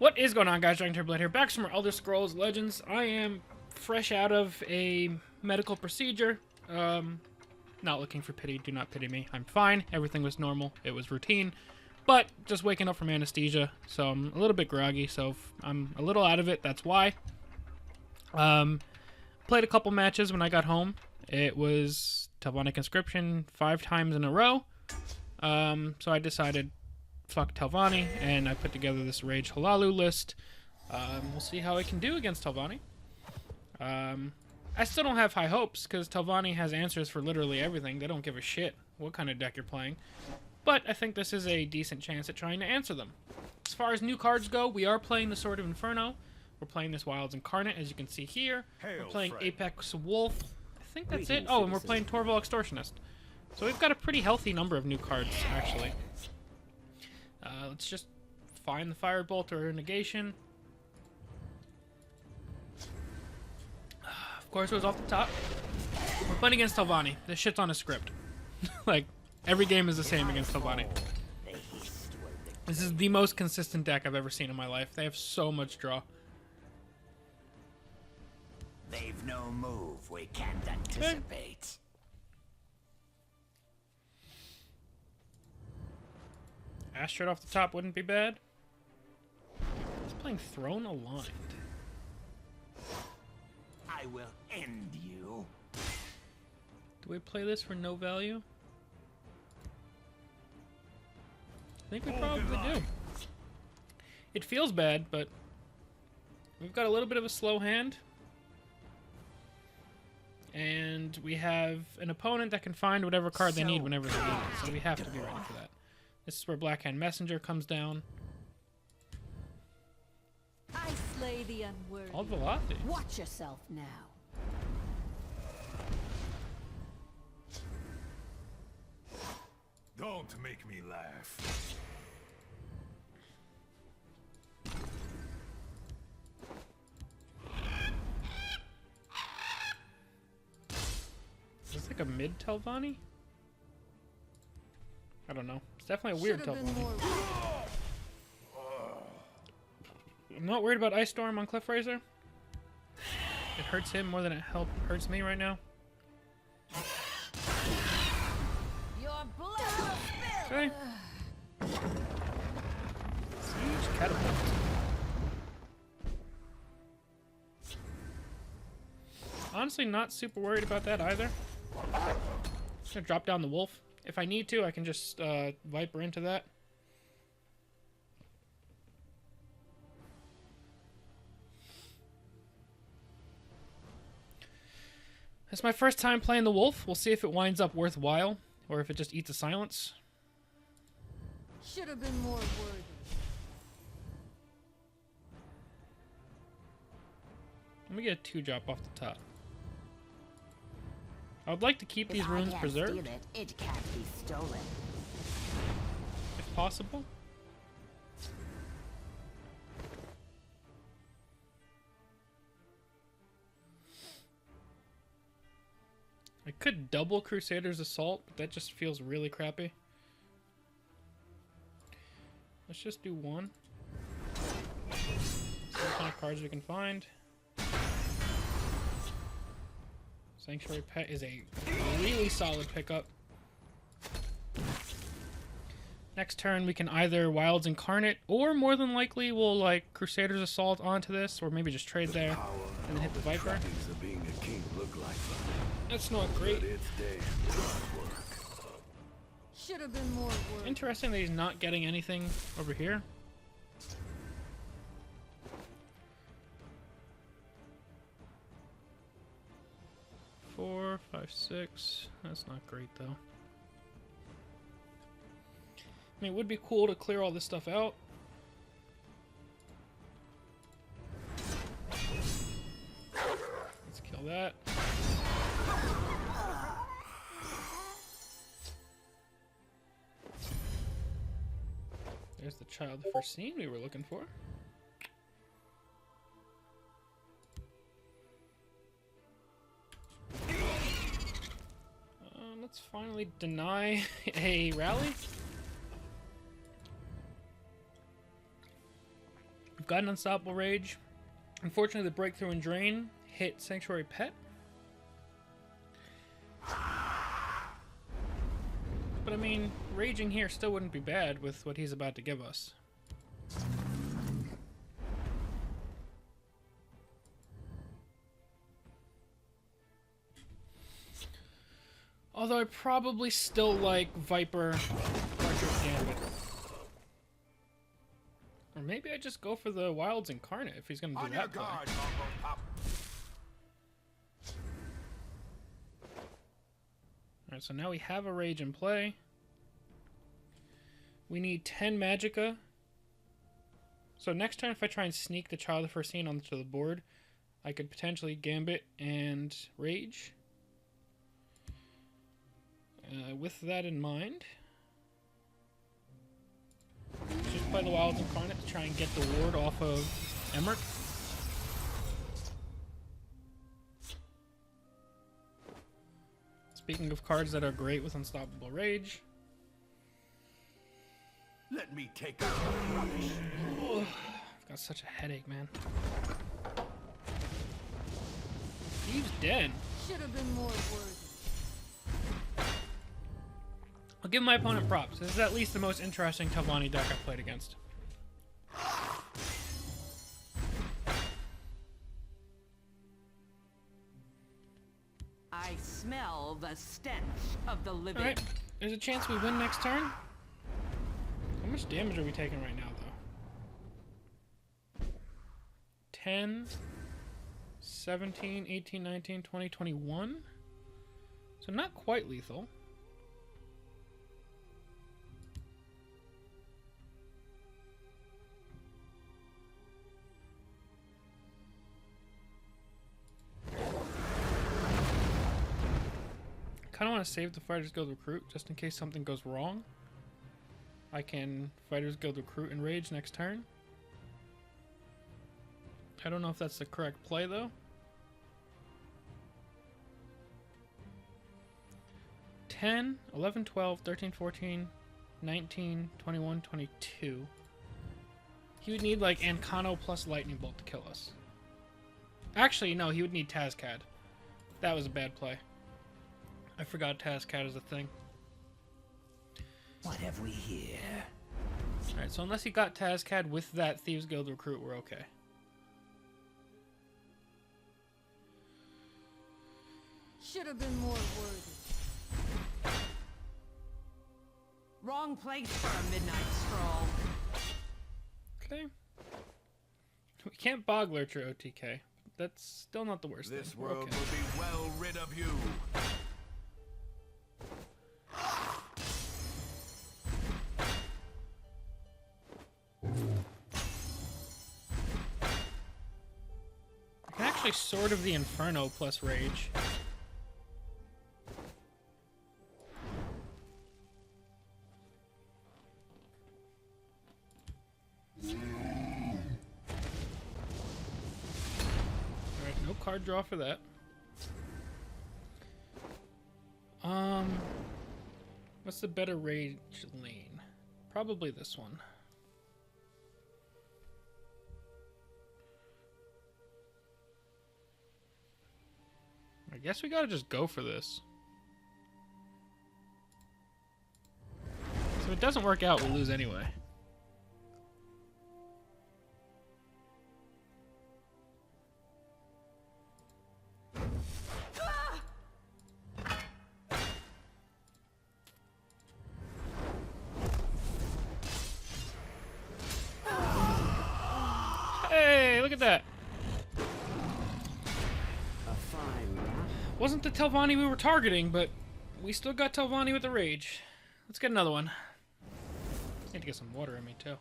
What is going on, guys? DragonTamerBlayde here, back from more Elder Scrolls Legends. I am fresh out of a medical procedure. Not looking for pity. Do not pity me. I'm fine. Everything was normal. It was routine. But just waking up from anesthesia, so I'm a little bit groggy. So if I'm a little out of it, that's why. Played a couple matches when I got home. It was Telvannic Inscription 5 times in a row. So I decided, fuck Telvanni, and I put together this Rage Hlaalu list. We'll see how I can do against Telvanni. I still don't have high hopes, because Telvanni has answers for literally everything. They don't give a shit what kind of deck you're playing. But I think this is a decent chance at trying to answer them. As far as new cards go, we are playing the Sword of Inferno. We're playing this Wilds Incarnate, as you can see here. We're playing Apex Wolf. I think that's it. Oh, and we're playing Torval Extortionist. So we've got a pretty healthy number of new cards, actually. Let's just find the Firebolt or Negation. Of course, it was off the top. We're playing against Telvanni. This shit's on a script. Like, every game is the same against Telvanni. This is the most consistent deck I've ever seen in my life. They have so much draw. They've no move we can't anticipate. Asteroid off the top wouldn't be bad. He's playing Throne Aligned. I will end you. Do we play this for no value? I think we probably do. It feels bad, but we've got a little bit of a slow hand. And we have an opponent that can find whatever card they need whenever they need it, so we have to be ready for that. This is where Blackhand Messenger comes down. I slay the unworthy. All velocity. Watch yourself now. Don't make me laugh. Is this like a mid Telvanni? I don't know. It's definitely a weird Telvanni. I'm not worried about Ice Storm on Cliff Razor. It hurts him more than it hurts me right now. Okay. Siege Catapult. Honestly, not super worried about that either. Just gonna drop down the wolf. If I need to, I can just Viper into that. It's my first time playing the wolf. We'll see if it winds up worthwhile, or if it just eats a silence. Should have been more worthy. Let me get a 2-drop off the top. I would like to keep these runes preserved, It can't be stolen. if possible. I could double Crusader's Assault, but that just feels really crappy. Let's just do one. See what kind of cards we can find. Sanctuary Pet is a really solid pickup. Next turn, we can either Wilds Incarnate, or more than likely, we'll like Crusader's Assault onto this, or maybe just trade there and then hit the Viper. That's not great. Should have been more worthy. Interesting that he's not getting anything over here. Four, 5, 6. That's not great though. I mean, it would be cool to clear all this stuff out. Let's kill that. There's the Child of First Scene we were looking for. Let's finally deny a rally. We've got an Unstoppable Rage. Unfortunately, the Breakthrough and Drain hit Sanctuary Pet. But I mean, raging here still wouldn't be bad with what he's about to give us. Although I probably still like Viper, Archer's Gambit. Or maybe I just go for the Wilds Incarnate if he's going to do that play. Alright, so now we have a Rage in play. We need 10 Magicka. So next turn, if I try and sneak the Child of the First Scene onto the board, I could potentially Gambit and Rage. With that in mind, just play the Wilds Incarnate to try and get the ward off of Emmerich. Speaking of cards that are great with Unstoppable Rage. Let me take out the rubbish. Oh, I've got such a headache, man. Thieves' Den. Should have been more worthy. I'll give my opponent props. This is at least the most interesting Telvanni deck I've played against. I smell the stench of the living. Alright, there's a chance we win next turn. How much damage are we taking right now, though? 10, 17, 18, 19, 20, 21. So not quite lethal. I kind of want to save the Fighters Guild Recruit just in case something goes wrong. I can Fighters Guild Recruit and Rage next turn. I don't know if that's the correct play though. 10, 11, 12, 13, 14, 19, 21, 22. He would need like Ancano plus Lightning Bolt to kill us. Actually, no, he would need Tazcad. That was a bad play. I forgot Tazcad is a thing. What have we here? Alright, so unless he got Tazcad with that Thieves Guild Recruit, we're okay. Should have been more worthy. Wrong place for a midnight stroll. Okay. We can't Bog Lurcher OTK. That's still not the worst thing. This We're world okay. will be well rid of you. I can actually Sword of the Inferno plus Rage. Alright, no card draw for that. What's the better Rage lane? Probably this one. I guess we gotta just go for this. So if it doesn't work out, we'll lose anyway. Hey, look at that. Wasn't the Telvanni we were targeting, but we still got Telvanni with the Rage. Let's get another one. Need to get some water in me, too.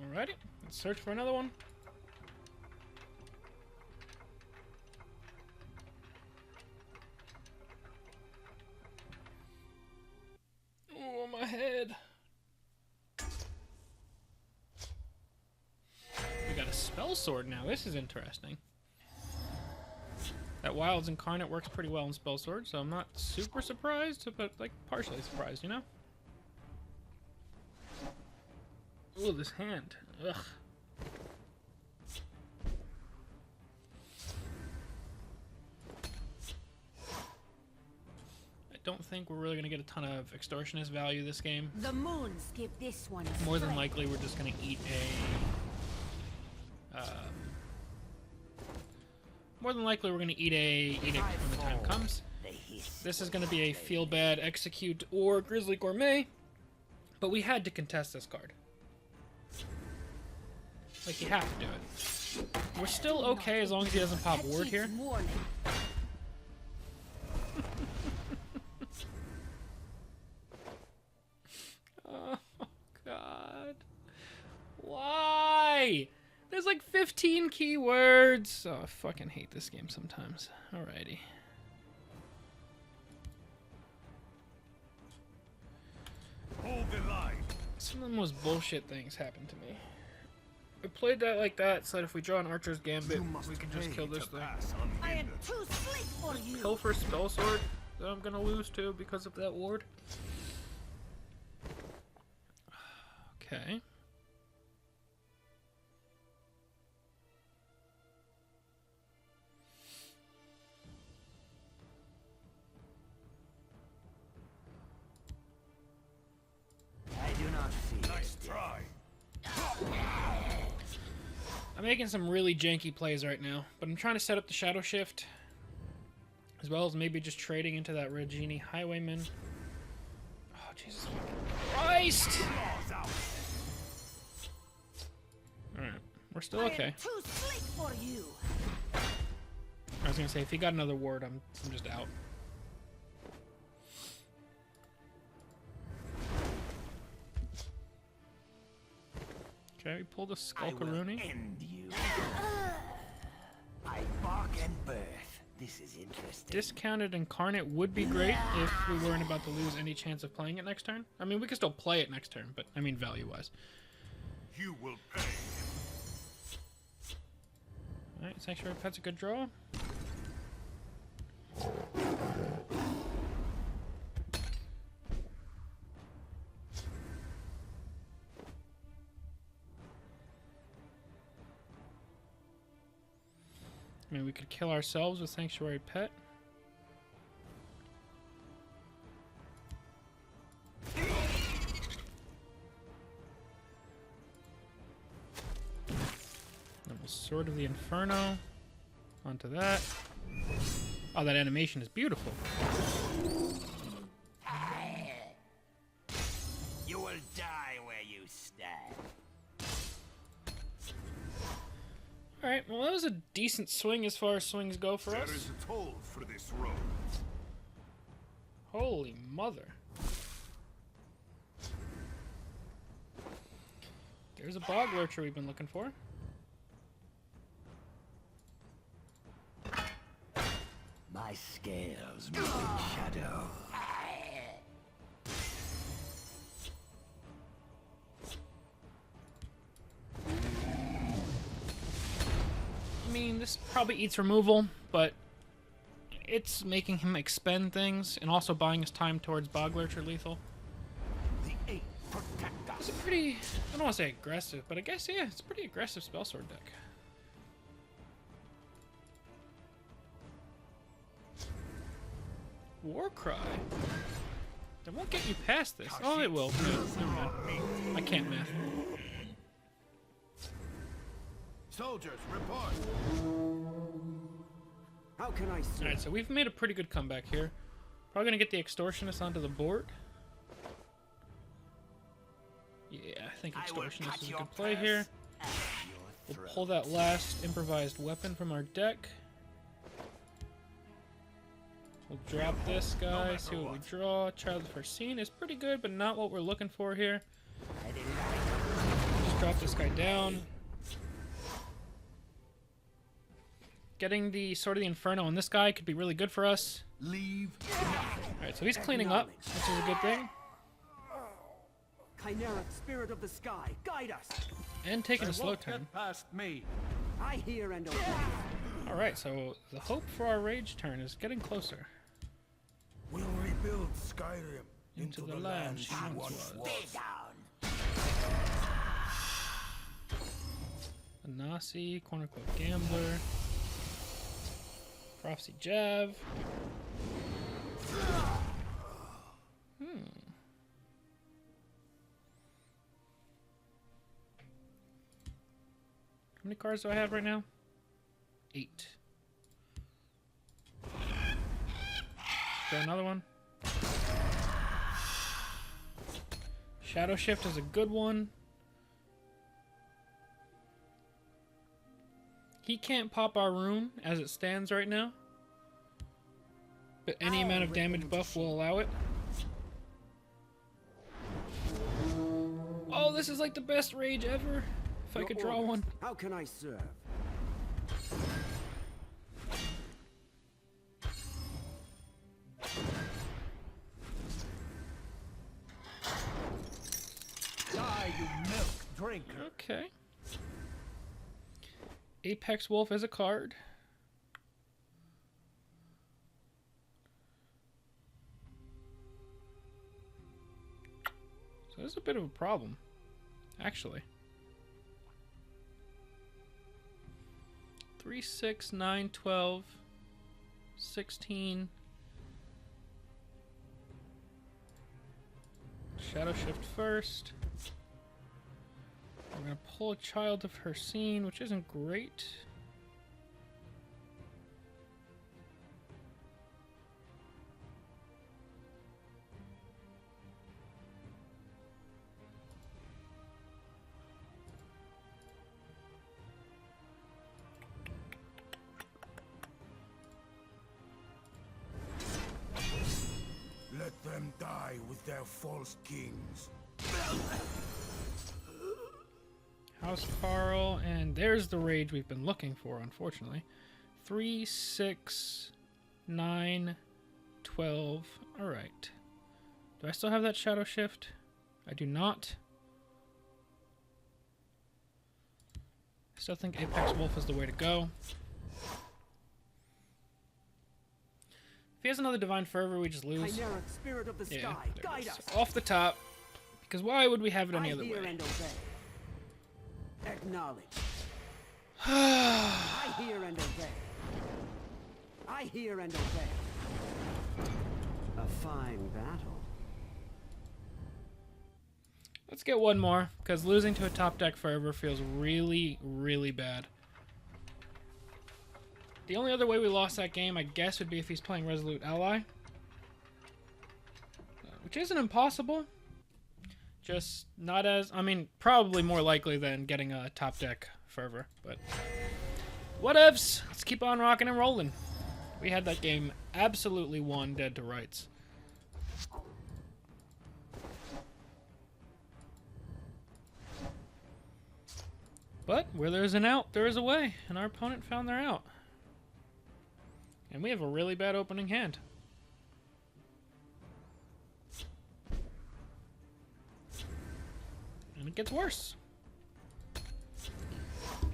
Alrighty, let's search for another one. Oh, my head. We got a Spell Sword now. This is interesting. That Wilds Incarnate works pretty well in Spell Sword, so I'm not super surprised, but like partially surprised, you know? Ooh, this hand. Ugh. I don't think we're really going to get a ton of extortionist value this game. The moons give this one a More than strength. likely, we're just going to eat a... more than likely, we're going to eat a edict when the time comes. This is going to be a feel bad, execute, or Grizzly Gourmet. But we had to contest this card. Like, you have to do it. We're still okay as long as he doesn't pop ward here. Warning. Oh, God. Why? There's like 15 keywords. Oh, I fucking hate this game sometimes. Alrighty. Hold the line. Some of the most bullshit things happen to me. I played that like that, so that if we draw an Archer's Gambit, we can just kill this thing. I am too slick for you. Pilfer Spell Sword that I'm gonna lose to because of that ward. Okay. I do not see Nice it. try. I'm making some really janky plays right now, but I'm trying to set up the Shadow Shift, as well as maybe just trading into that Regini Highwayman. Oh, Jesus Christ! Claws out. Alright, we're still I okay. am too slick for you. I was gonna say, if he got another ward, I'm just out. Okay, we pulled a I will Skulkaroonie. end you. I bark and birth. This is interesting. Discounted Incarnate would be great if we weren't about to lose any chance of playing it next turn. I mean, we could still play it next turn, but I mean value-wise. You will pay. Alright, Sanctuary Pet's a good draw. I mean, we could kill ourselves with Sanctuary Pet. Then we'll Sword of the Inferno onto that. Oh, that animation is beautiful. You will die where you stand. Alright, well that was a decent swing as far as swings go for There us. is a toll for this road. Holy mother. There's a Bog Lurcher we've been looking for. My scales move in shadow. I mean, this probably eats removal, but it's making him expend things and also buying us time towards Bog Lurcher lethal. The eight protect us. It's a pretty, I don't want to say aggressive, but I guess, yeah, it's a pretty aggressive Spellsword deck. Warcry? That won't get you past this. Oh, it will. No, never mind. I can't math. Soldiers, report. How can I see? Alright, so we've made a pretty good comeback here. Probably gonna get the Extortionist onto the board. Yeah, I think Extortionist is a good play here. We'll pull that last improvised weapon from our deck. We'll drop this guy, see what we draw. Child of the First Scene is pretty good, but not what we're looking for here. Just drop this guy down. Getting the Sword of the Inferno on this guy could be really good for us. Leave. Alright, so he's cleaning up, which is a good thing. Chimeric spirit of the sky, guide us. And taking a slow turn. Past me. I hear and obey. Alright, so the hope for our rage turn is getting closer. We'll rebuild Skyrim Into the land she once was. Stay down. Genasi, Corner Club Gambler, Prophecy Jav. How many cards do I have right now? 8. Draw another one. Shadow Shift is a good one. He can't pop our rune as it stands right now, but any amount of damage buff will allow it. Oh, this is like the best rage ever. If I could draw one. How can I serve? Die, you milk drinker. Okay. Apex Wolf is a card. So this is a bit of a problem, actually. 3, 6, 9, 12, 16. Shadow Shift first. I'm going to pull a Child of her scene, which isn't great. Let them die with their false kings. House Carl, and there's the rage we've been looking for, unfortunately. 3, 6, 9, 12. Alright. Do I still have that Shadow Shift? I do not. I still think Apex Wolf is the way to go. If he has another Divine Fervor, we just lose. Chimeric spirit of the Yeah, sky, there it guide is. us. Off the top. Because why would we have it any other hear way? and obey. Acknowledge. I hear and obey. I hear and obey. A fine battle. Let's get one more, because losing to a top deck Fervor feels really, really bad. The only other way we lost that game, I guess, would be if he's playing Resolute Ally. Which isn't impossible. Just not as... I mean, probably more likely than getting a top deck Fervor. But whatevs. Let's keep on rocking and rolling. We had that game absolutely won dead to rights. But where there's an out, there is a way. And our opponent found their out. And we have a really bad opening hand. And it gets worse.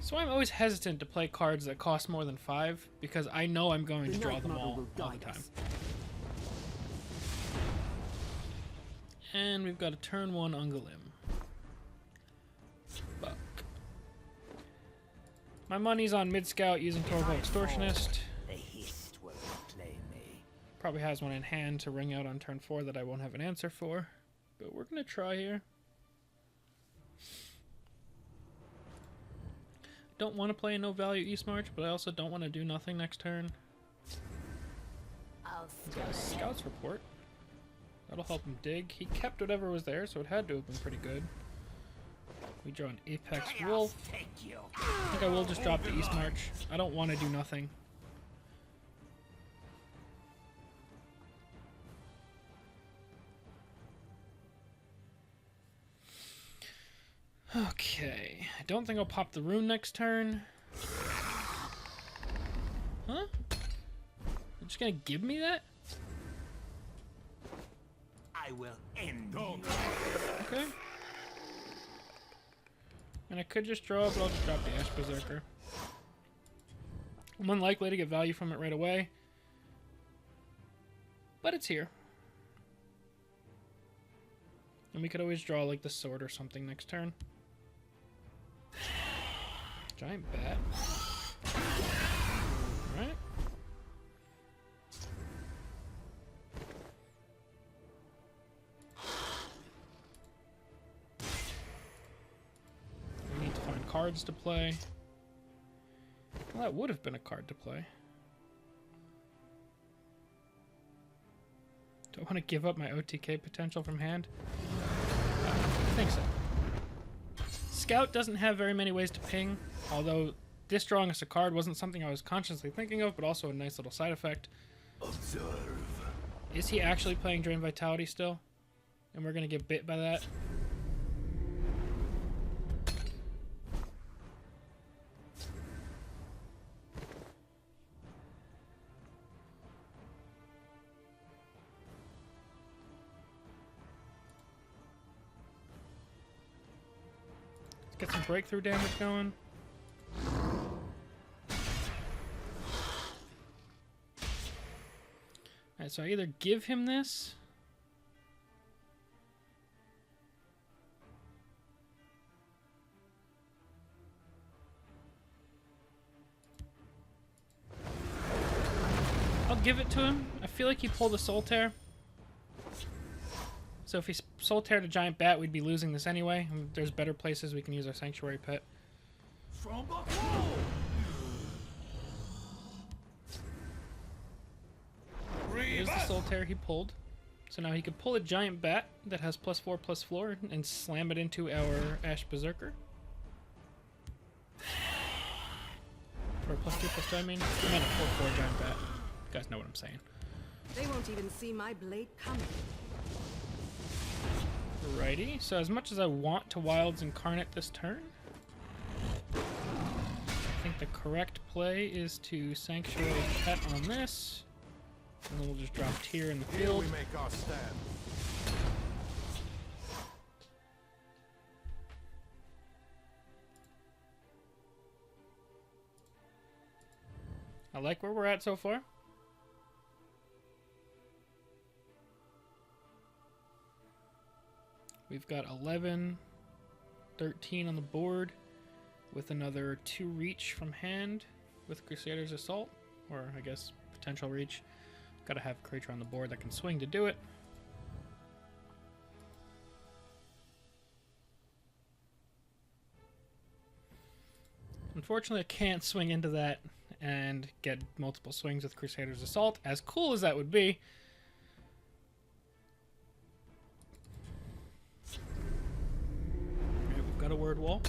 So I'm always hesitant to play cards that cost more than 5, because I know I'm going to draw them all the time. And we've got a turn 1 Ungalim. Buck. My money's on Mid-Scout using Torval Extortionist. The Hist will reclaim me. Probably has one in hand to ring out on turn 4 that I won't have an answer for. But we're going to try here. Don't want to play a no value East March, but I also don't want to do nothing next turn. He's got a Scouts Report. That'll help him dig. He kept whatever was there, so it had to have been pretty good. We draw an Apex Wolf. Take you. I think I will just drop the East March. I don't want to do nothing. Okay. I don't think I'll pop the rune next turn. Huh? You're just gonna give me that? I will end you. Okay. And I could just draw, but I'll just drop the Ash Berserker. I'm unlikely to get value from it right away. But it's here. And we could always draw like the sword or something next turn. Giant bat. Alright. We need to find cards to play. Well, that would have been a card to play. Do I want to give up my OTK potential from hand? I think so. Scout doesn't have very many ways to ping, although this drawing us a card wasn't something I was consciously thinking of, but also a nice little side effect. Observe. Is he actually playing Drain Vitality still? And we're going to get bit by that? Get some breakthrough damage going. Alright, so I either give him this. I'll give it to him. I feel like he pulled a Soul Tear. So if he Soul Teared a giant bat, we'd be losing this anyway. There's better places we can use our Sanctuary Pet. From below. Here's the Soul Tear he pulled. So now he could pull a giant bat that has +4/+4 and slam it into our Ash Berserker. For a +2/+2, I mean. I meant a 4/4 giant bat. You guys know what I'm saying. They won't even see my blade coming. Alrighty, so as much as I want to Wilds Incarnate this turn, I think the correct play is to Sanctuary Pet on this, and then we'll just drop Tier in the field. Here we make our stand. I like where we're at so far. We've got 11, 13 on the board with another 2 reach from hand with Crusader's Assault, or I guess potential reach. Gotta have a creature on the board that can swing to do it. Unfortunately, I can't swing into that and get multiple swings with Crusader's Assault, as cool as that would be. Got a word wall.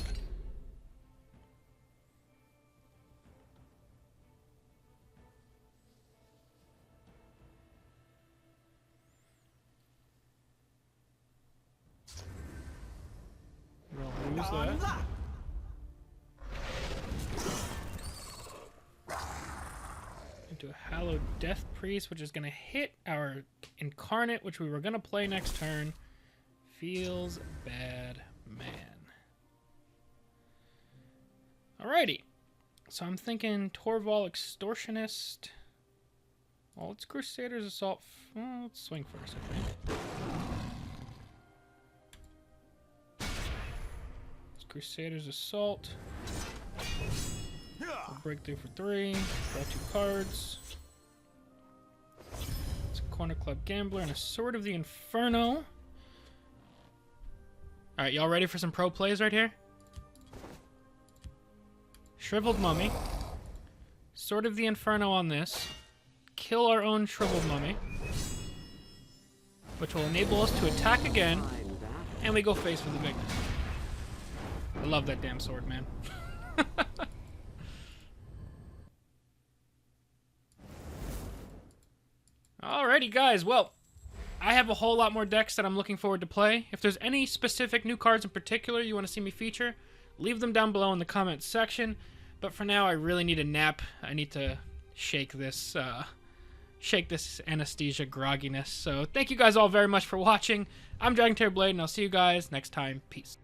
We'll lose that. Into a Hallowed Death Priest, which is going to hit our Incarnate, which we were going to play next turn. Feels bad, man. Alrighty, so I'm thinking Torval Extortionist. Well, it's Crusader's Assault. Well, let's swing first, I think. It's Crusader's Assault. We'll break through for 3. Draw 2 cards. It's a Corner Club Gambler and a Sword of the Inferno. Alright, y'all ready for some pro plays right here? Shriveled Mummy, Sword of the Inferno on this, kill our own Shriveled Mummy, which will enable us to attack again, and we go face for the victor. I love that damn sword, man. Alrighty, guys, well, I have a whole lot more decks that I'm looking forward to play. If there's any specific new cards in particular you want to see me feature, leave them down below in the comments section. But for now, I really need a nap. I need to shake this anesthesia grogginess. So thank you guys all very much for watching. I'm DragonTamerBlayde, and I'll see you guys next time. Peace.